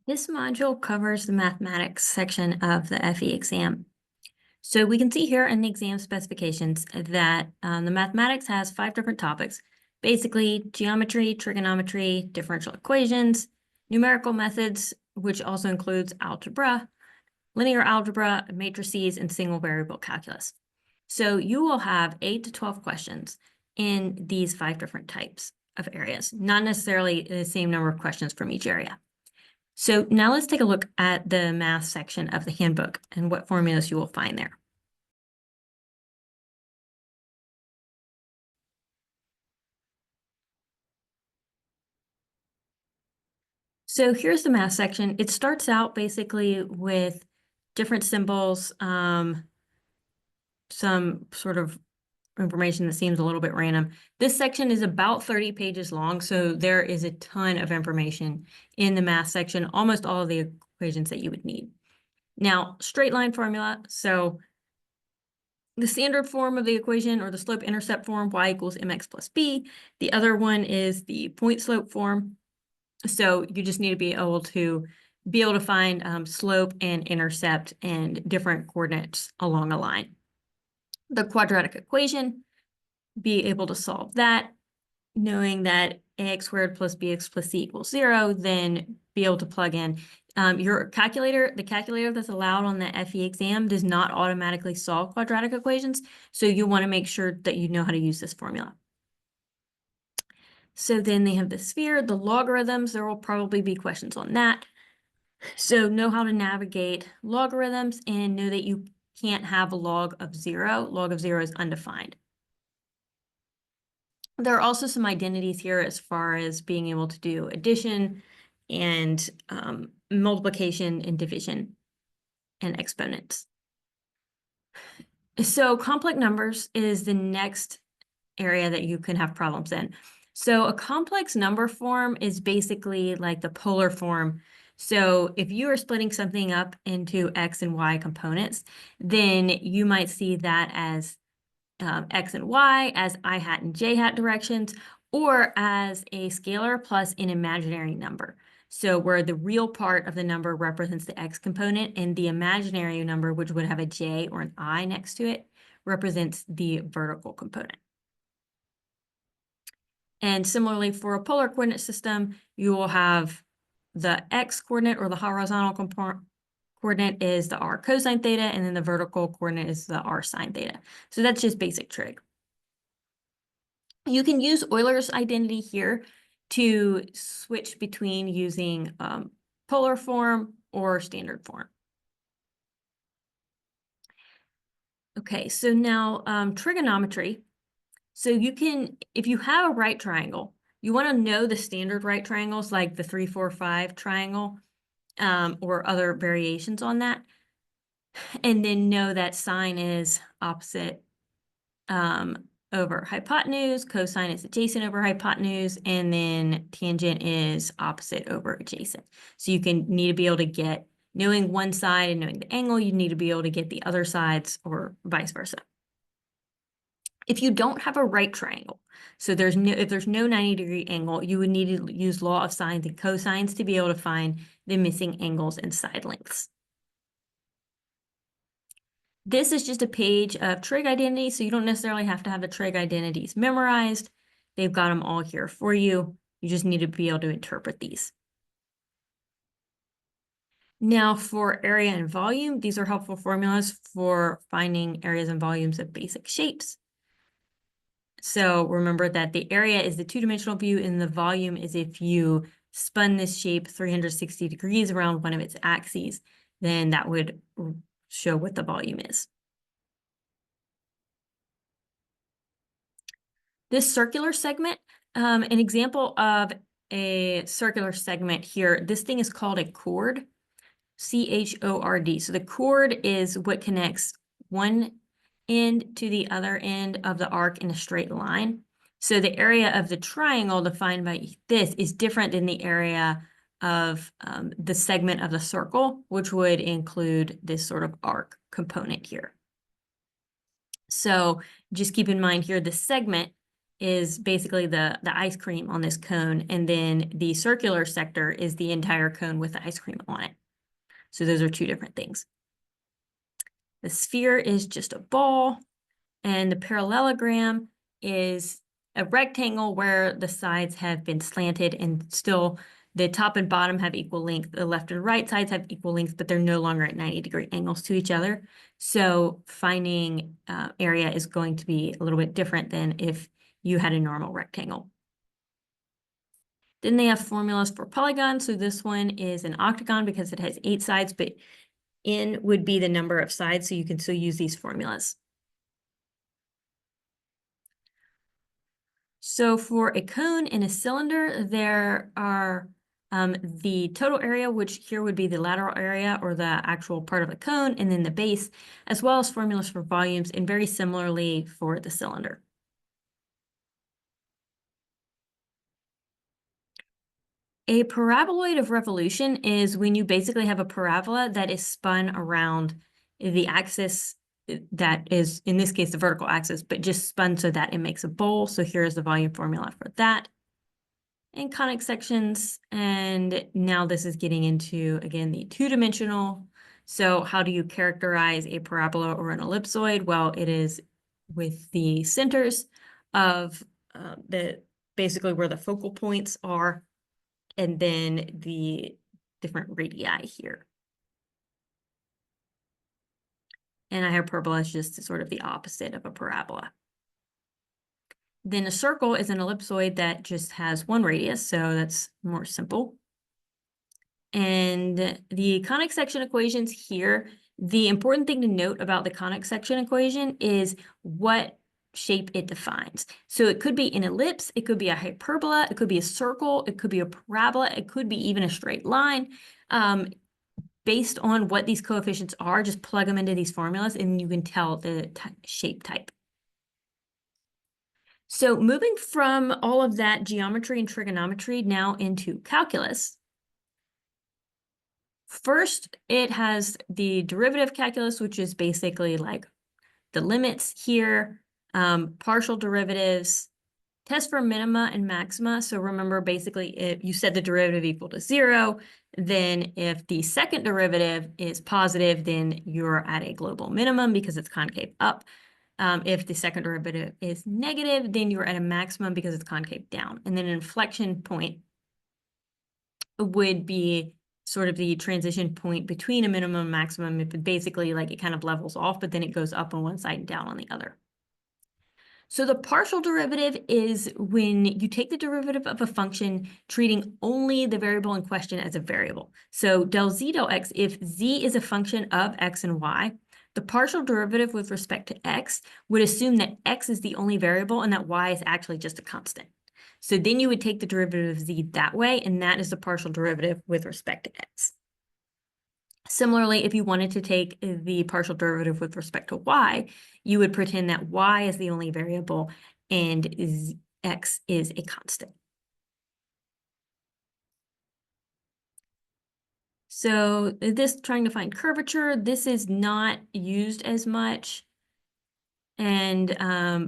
This module covers the mathematics section of the FE exam. So we can see here in the exam specifications that the mathematics has 5 different topics, basically geometry, trigonometry, differential equations, numerical methods, which also includes algebra, linear algebra, matrices, and single variable calculus. So you will have 8 to 12 questions in these 5 different types of areas, not necessarily the same number of questions from each area. So now let's take a look at the math section of the handbook and what formulas you will find there. So here's the math section. It starts out basically with different symbols, some sort of information that seems a little bit random. This section is about 30 pages long, so there is a ton of information in the math section, almost all of the equations that you would need. Now, straight line formula, so the standard form of the equation or the slope-intercept form, y equals mx plus b. The other one is the point slope form. So you just need to be able to find slope and intercept and different coordinates along a line. The quadratic equation, be able to solve that, knowing that ax squared plus bx plus c equals 0, then be able to plug in. Your calculator, the calculator that's allowed on the FE exam does not automatically solve quadratic equations, so you want to make sure that you know how to use this formula. So then they have the sphere, the logarithms, there will probably be questions on that. So know how to navigate logarithms and know that you can't have a log of 0. Log of 0 is undefined. There are also some identities here as far as being able to do addition and multiplication and division and exponents. So complex numbers is the next area that you can have problems in. So a complex number form is basically like the polar form. So if you are splitting something up into x and y components, then you might see that as x and y as I hat and j hat directions, or as a scalar plus an imaginary number. So where the real part of the number represents the x component and the imaginary number, which would have a j or an I next to it, represents the vertical component. And similarly, for a polar coordinate system, you will have the x coordinate or the horizontal coordinate is the r cosine theta, and then the vertical coordinate is the r sine theta. So that's just basic trig. You can use Euler's identity here to switch between using polar form or standard form. Okay, so now trigonometry. So you can, if you have a right triangle, you want to know the standard right triangles like the 3, 4, 5 triangle or other variations on that. And then know that sine is opposite over hypotenuse, cosine is adjacent over hypotenuse, and then tangent is opposite over adjacent. So you need to be able to get, knowing one side and knowing the angle, you need to be able to get the other sides or vice versa. If you don't have a right triangle, so if there's no 90-degree angle, you would need to use law of sines and cosines to be able to find the missing angles and side lengths. This is just a page of trig identities, so you don't necessarily have to have the trig identities memorized. They've got them all here for you. You just need to be able to interpret these. Now for area and volume, these are helpful formulas for finding areas and volumes of basic shapes. So remember that the area is the two-dimensional view and the volume is if you spun this shape 360 degrees around one of its axes, then that would show what the volume is. This circular segment, an example of a circular segment here, this thing is called a chord, C-H-O-R-D. So the chord is what connects one end to the other end of the arc in a straight line. So the area of the triangle defined by this is different than the area of the segment of the circle, which would include this sort of arc component here. So just keep in mind here, the segment is basically the ice cream on this cone, and then the circular sector is the entire cone with the ice cream on it. So those are two different things. The sphere is just a ball, and the parallelogram is a rectangle where the sides have been slanted and still the top and bottom have equal length. The left and right sides have equal length, but they're no longer at 90-degree angles to each other. So finding area is going to be a little bit different than if you had a normal rectangle. Then they have formulas for polygons. So this one is an octagon because it has 8 sides, but n would be the number of sides, so you can still use these formulas. So for a cone and a cylinder, there are the total area, which here would be the lateral area or the actual part of the cone, and then the base, as well as formulas for volumes, and very similarly for the cylinder. A paraboloid of revolution is when you basically have a parabola that is spun around the axis that is, in this case, the vertical axis, but just spun so that it makes a bowl. So here's the volume formula for that. And conic sections, and now this is getting into, again, the two-dimensional. So how do you characterize a parabola or an ellipsoid? Well, it is with the centers of basically where the focal points are, and then the different radii here. And a hyperbola is just sort of the opposite of a parabola. Then a circle is an ellipsoid that just has one radius, so that's more simple. And the conic section equations here, the important thing to note about the conic section equation is what shape it defines. So it could be an ellipse, it could be a hyperbola, it could be a circle, it could be a parabola, it could be even a straight line. Based on what these coefficients are, just plug them into these formulas and you can tell the shape type. So moving from all of that geometry and trigonometry now into calculus. First, it has the derivative calculus, which is basically like the limits here, partial derivatives, test for minima and maxima. So remember, basically, if you set the derivative equal to 0, then if the second derivative is positive, then you're at a global minimum because it's concave up. If the second derivative is negative, then you're at a maximum because it's concave down. And then an inflection point would be sort of the transition point between a minimum and maximum. If it basically like it kind of levels off, but then it goes up on one side and down on the other. So the partial derivative is when you take the derivative of a function, treating only the variable in question as a variable. So del z del x, if z is a function of x and y, the partial derivative with respect to x would assume that x is the only variable and that y is actually just a constant. So then you would take the derivative of z that way, and that is the partial derivative with respect to x. Similarly, if you wanted to take the partial derivative with respect to y, you would pretend that y is the only variable and x is a constant. So this trying to find curvature, this is not used as much. And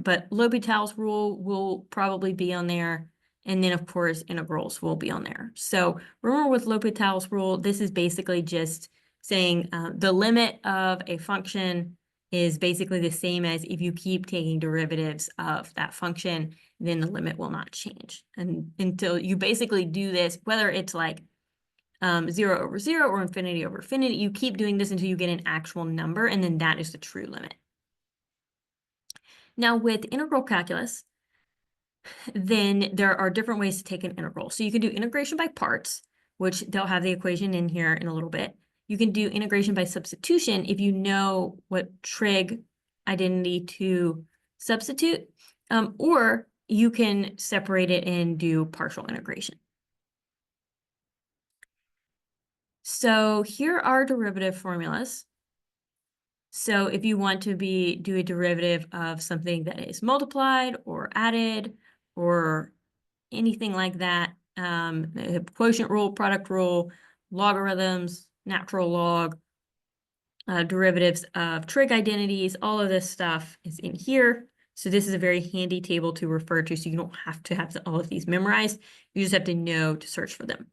but L'Hopital's rule will probably be on there. And then of course integrals will be on there. So remember with L'Hopital's rule, this is basically just saying the limit of a function is basically the same as if you keep taking derivatives of that function, then the limit will not change. And until you basically do this, whether it's like 0 over 0 or infinity over infinity, you keep doing this until you get an actual number, and then that is the true limit. Now with integral calculus, then there are different ways to take an integral. So you can do integration by parts, which they'll have the equation in here in a little bit. You can do integration by substitution if you know what trig identity to substitute, or you can separate it and do partial integration. So here are derivative formulas. So if you want to do a derivative of something that is multiplied or added or anything like that, quotient rule, product rule, logarithms, natural log, derivatives of trig identities, all of this stuff is in here. So this is a very handy table to refer to, so you don't have to have all of these memorized. You just have to know to search for them.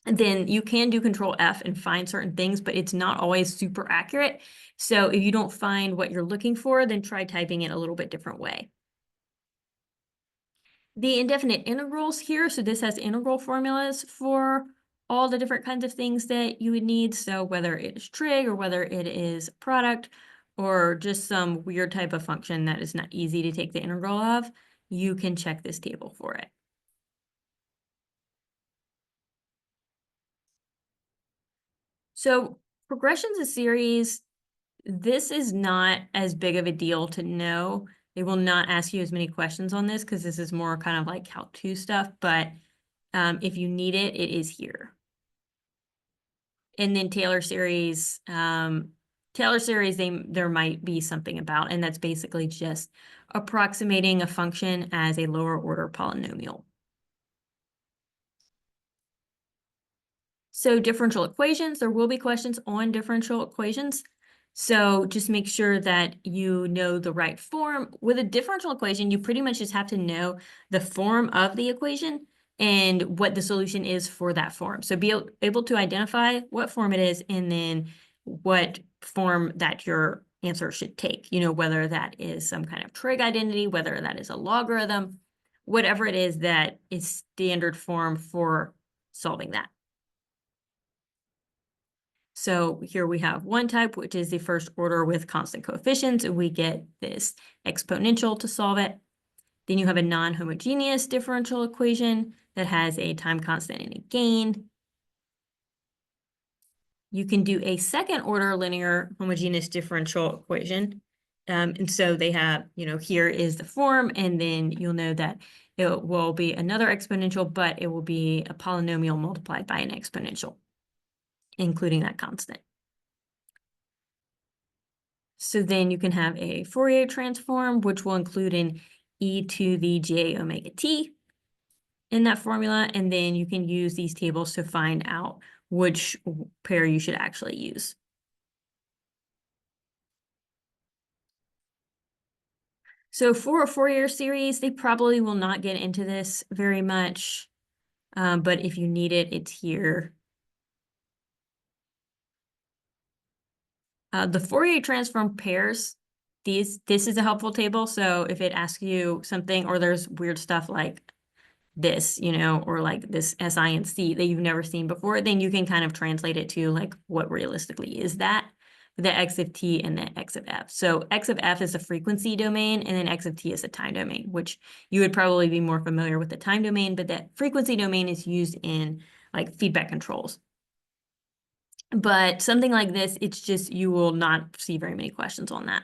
And then you can do Control F and find certain things, but it's not always super accurate. So if you don't find what you're looking for, then try typing it a little bit different way. The indefinite integrals here, so this has integral formulas for all the different kinds of things that you would need. So whether it is trig or whether it is product or just some weird type of function that is not easy to take the integral of, you can check this table for it. So progressions of series, this is not as big of a deal to know. They will not ask you as many questions on this because this is more kind of like how-to stuff, but if you need it, it is here. And then Taylor series, there might be something about, and that's basically just approximating a function as a lower order polynomial. So differential equations, there will be questions on differential equations. So just make sure that you know the right form. With a differential equation, you pretty much just have to know the form of the equation and what the solution is for that form. So be able to identify what form it is and then what form that your answer should take. You know, whether that is some kind of trig identity, whether that is a logarithm, whatever it is that is standard form for solving that. So here we have one type, which is the first order with constant coefficients, and we get this exponential to solve it. Then you have a non-homogeneous differential equation that has a time constant and a gain. You can do a second order linear homogeneous differential equation. And so they have, you know, here is the form, and then you'll know that it will be another exponential, but it will be a polynomial multiplied by an exponential, including that constant. So then you can have a Fourier transform, which will include an e to the j omega t in that formula. And then you can use these tables to find out which pair you should actually use. So for a Fourier series, they probably will not get into this very much. But if you need it, it's here. The Fourier transform pairs, this is a helpful table. So if it asks you something or there's weird stuff like this, you know, or like this SI and C that you've never seen before, then you can kind of translate it to like what realistically is that, the X of T and the X of F. So X of F is a frequency domain and then X of T is a time domain, which you would probably be more familiar with the time domain, but that frequency domain is used in like feedback controls. But something like this, it's just, you will not see very many questions on that.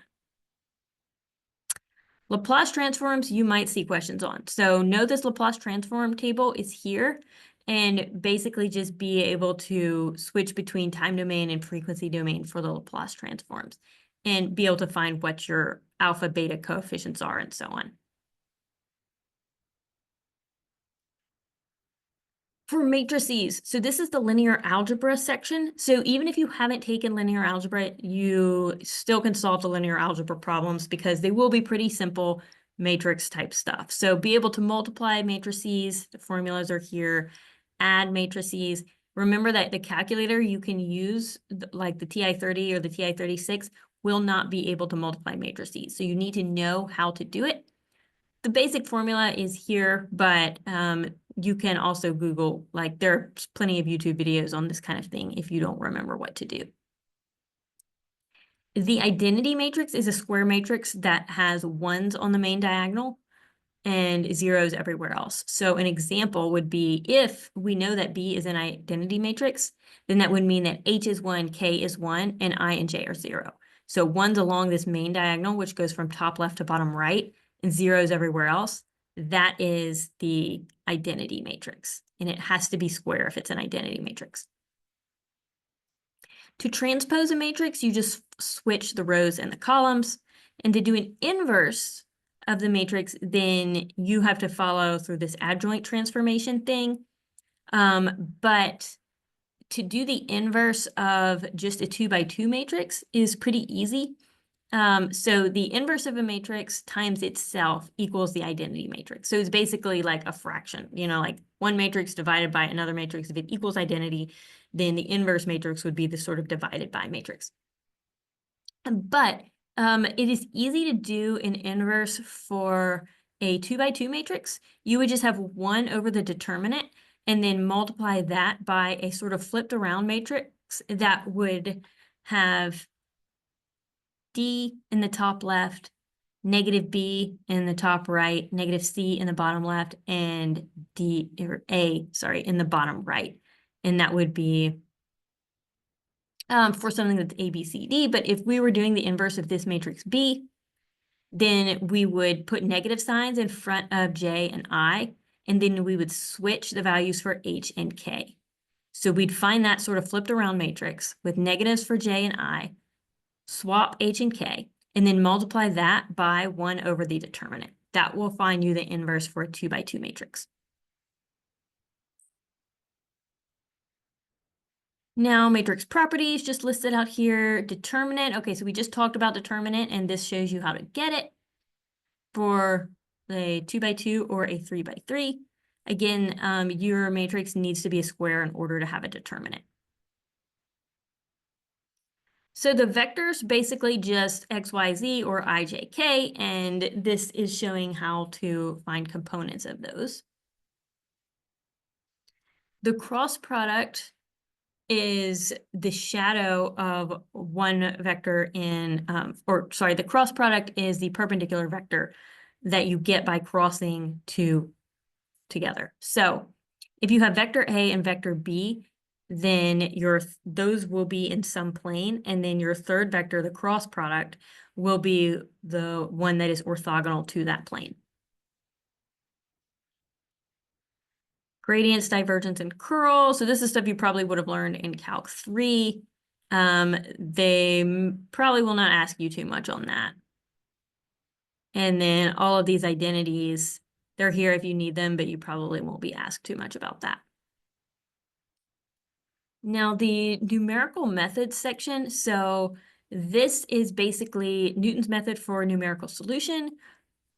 Laplace transforms, you might see questions on. So know this Laplace transform table is here, and basically just be able to switch between time domain and frequency domain for the Laplace transforms and be able to find what your alpha, beta coefficients are and so on. For matrices, so this is the linear algebra section. So even if you haven't taken linear algebra, you still can solve the linear algebra problems because they will be pretty simple matrix type stuff. So be able to multiply matrices, the formulas are here, add matrices. Remember that the calculator you can use, like the TI-30 or the TI-36, will not be able to multiply matrices. So you need to know how to do it. The basic formula is here, but you can also Google, like there's plenty of YouTube videos on this kind of thing if you don't remember what to do. The identity matrix is a square matrix that has ones on the main diagonal and zeros everywhere else. So an example would be if we know that B is an identity matrix, then that would mean that H is 1, K is 1, and I and J are 0. So ones along this main diagonal, which goes from top left to bottom right, and zeros everywhere else, that is the identity matrix. And it has to be square if it's an identity matrix. To transpose a matrix, you just switch the rows and the columns. And to do an inverse of the matrix, then you have to follow through this adjoint transformation thing. But to do the inverse of just a 2 by 2 matrix is pretty easy. So the inverse of a matrix times itself equals the identity matrix. So it's basically like a fraction, like one matrix divided by another matrix. If it equals identity, then the inverse matrix would be the sort of divided by matrix. But it is easy to do an inverse for a 2x2 matrix. You would just have 1 over the determinant and then multiply that by a sort of flipped around matrix that would have D in the top left, negative B in the top right, negative C in the bottom left, and in the bottom right. And that would be for something that's A, B, C, D. But if we were doing the inverse of this matrix B, then we would put negative signs in front of J and I, and then we would switch the values for H and K. So we'd find that sort of flipped around matrix with negatives for J and I, swap H and K, and then multiply that by 1 over the determinant. That will find you the inverse for a 2x2 matrix. Now, matrix properties just listed out here. Determinant. Okay, so we just talked about determinant, and this shows you how to get it for a 2x2 or a 3x3. Again, your matrix needs to be a square in order to have a determinant. So the vectors basically just x, y, z, or I, j, k, and this is showing how to find components of those. The cross product is the shadow of one vector in, the cross product is the perpendicular vector that you get by crossing two together. So if you have vector A and vector B, then those will be in some plane, and then your third vector, the cross product, will be the one that is orthogonal to that plane. Gradients, divergence, and curl. So this is stuff you probably would have learned in Calc 3. They probably will not ask you too much on that. And then all of these identities, they're here if you need them, but you probably won't be asked too much about that. Now the numerical methods section. So this is basically Newton's method for numerical solution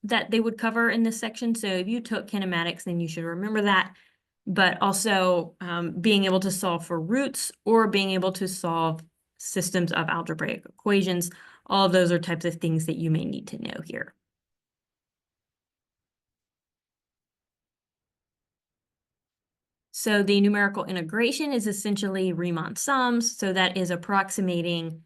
that they would cover in this section. So if you took kinematics, then you should remember that. But also being able to solve for roots or being able to solve systems of algebraic equations. All of those are types of things that you may need to know here. So the numerical integration is essentially Riemann sums. So that is approximating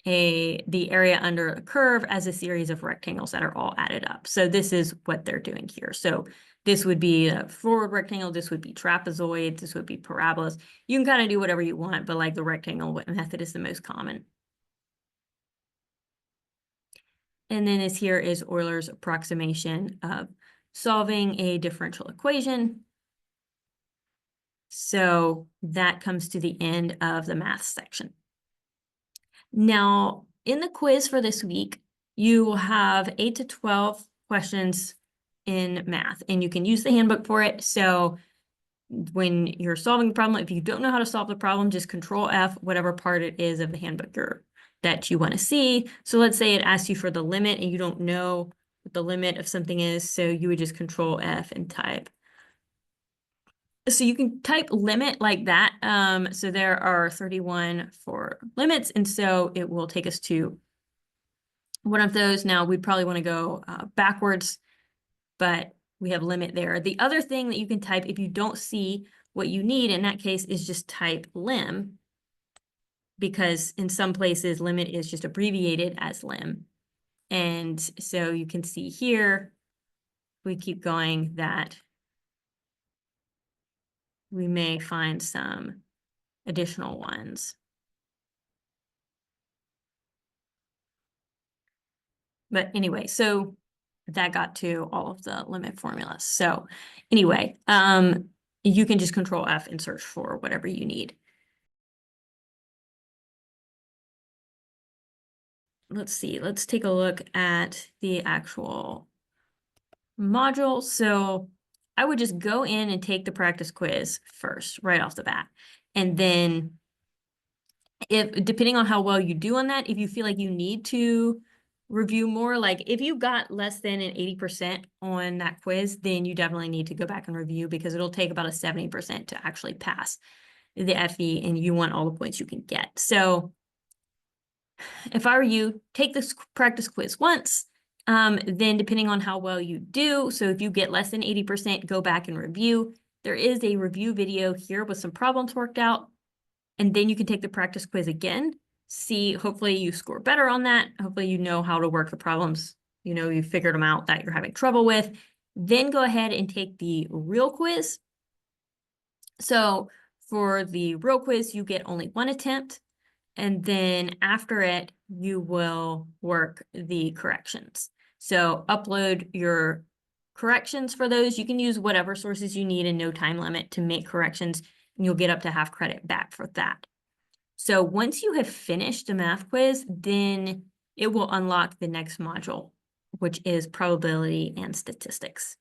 the area under a curve as a series of rectangles that are all added up. So this is what they're doing here. So this would be a forward rectangle. This would be trapezoids. This would be parabolas. You can kind of do whatever you want, but like the rectangle method is the most common. And then this here is Euler's approximation of solving a differential equation. So that comes to the end of the math section. Now, in the quiz for this week, you will have 8 to 12 questions in math, and you can use the handbook for it. So when you're solving the problem, if you don't know how to solve the problem, just Control F, whatever part it is of the handbook that you want to see. So let's say it asks you for the limit and you don't know what the limit of something is. So you would just Control F and type. So you can type limit like that. So there are 31 for limits, and so it will take us to one of those. Now we'd probably want to go backwards, but we have limit there. The other thing that you can type if you don't see what you need in that case is just type lim, because in some places limit is just abbreviated as lim. And so you can see here, we keep going, that we may find some additional ones. But anyway, so that got to all of the limit formulas. So anyway, you can just Control F and search for whatever you need. Let's see, let's take a look at the actual module. So I would just go in and take the practice quiz first, right off the bat. And then depending on how well you do on that, if you feel like you need to review more. Like if you got less than an 80% on that quiz, then you definitely need to go back and review because it'll take about a 70% to actually pass the FE, and you want all the points you can get. So if I were you, take this practice quiz once, then depending on how well you do, so if you get less than 80%, go back and review. There is a review video here with some problems worked out, and then you can take the practice quiz again. See, hopefully you score better on that. Hopefully you know how to work the problems. You know, you figured them out that you're having trouble with. Then go ahead and take the real quiz. So for the real quiz, you get only one attempt. And then after it, you will work the corrections. So upload your corrections for those. You can use whatever sources you need and no time limit to make corrections, and you'll get up to half credit back for that. So once you have finished the math quiz, then it will unlock the next module, which is probability and statistics.